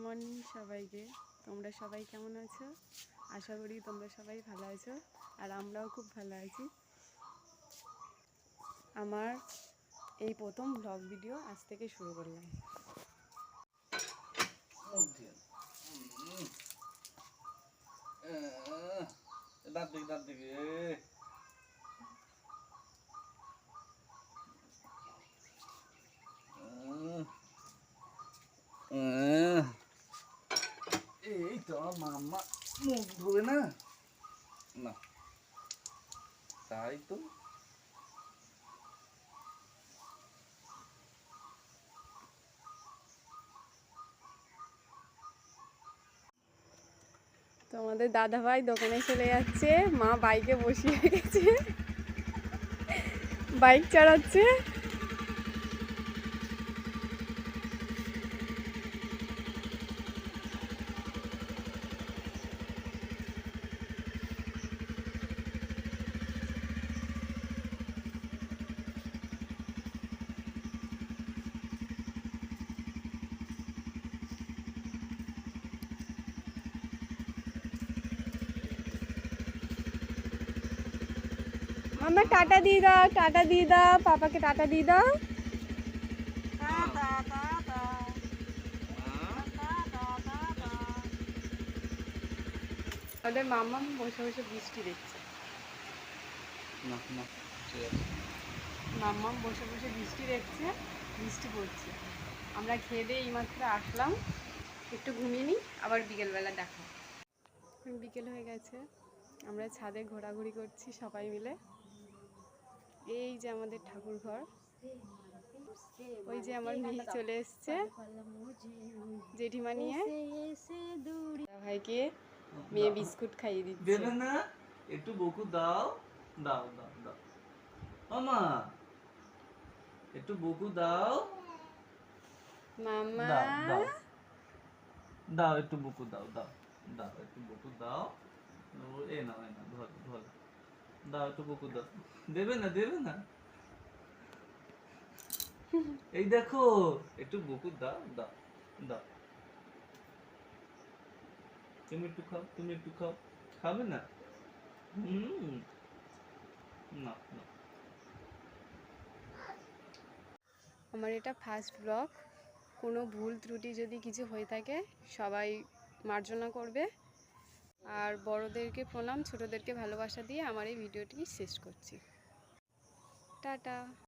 Morning সবাইকে। তোমরা সবাই কেমন আছো? আশা করি তোমরা সবাই ভালো আছো, আর আমরাও খুব ভালো আছি। আমার এই প্রথম ব্লগ ভিডিও আজ থেকে শুরু করলাম। এই তো মাম্মা মুখ ধোবে না, না তাই তো। তো আমাদের দাদা ভাই দোকানে চলে যাচ্ছে, মা বাইকে বসিয়ে গেছে, বাইক চালাচ্ছে। মাম্মা টাটা দিয়ে দাও, টাটা দিয়ে দাও, পাপাকে টাটা দিয়ে দাও। আমাদের মাম্মা বসে বসে বৃষ্টি দেখছে। মাম্মা বসে বসে বৃষ্টি দেখছে, বৃষ্টি পড়ছে। আমরা খেয়ে দিয়ে এইমাত্র আসলাম, একটু ঘুমিয়ে নিই, আবার বিকেলবেলা দেখা। বিকেল হয়ে গেছে, আমরা ছাদে ঘোরাঘুরি করছি সবাই মিলে। এই যে আমাদের ঠাকুর ঘর, ওই যে আমার মেয়ে চলে এসছে জেঠিমা নিয়ে। ভাইকে মেয়ে বিস্কুট খাইয়ে দিচ্ছে। দেবে না একটু বকু দাও, দাও দাও দাও মামা, একটু বকু দাও। মামা দাও দাও দাও, একটু বকু দাও, দাও দাও একটু বকু দাও। এ না ধর ধর, দাও একটু বকু দাও। দেবে না, দেবে না। এই দেখো একটু বকু দাও, দাও দাও। তুমি একটু খাও, তুমি একটু খাও। খাবে না? না না। আমার এটা ফার্স্ট ব্লগ, কোনো ভুল ত্রুটি যদি কিছু হয়ে থাকে সবাই মার্জনা করবে। আর বড়দেরকে প্রণাম, ছোটদেরকে ভালোবাসা দিয়ে আমার এই ভিডিওটি শেষ করছি। টাটা।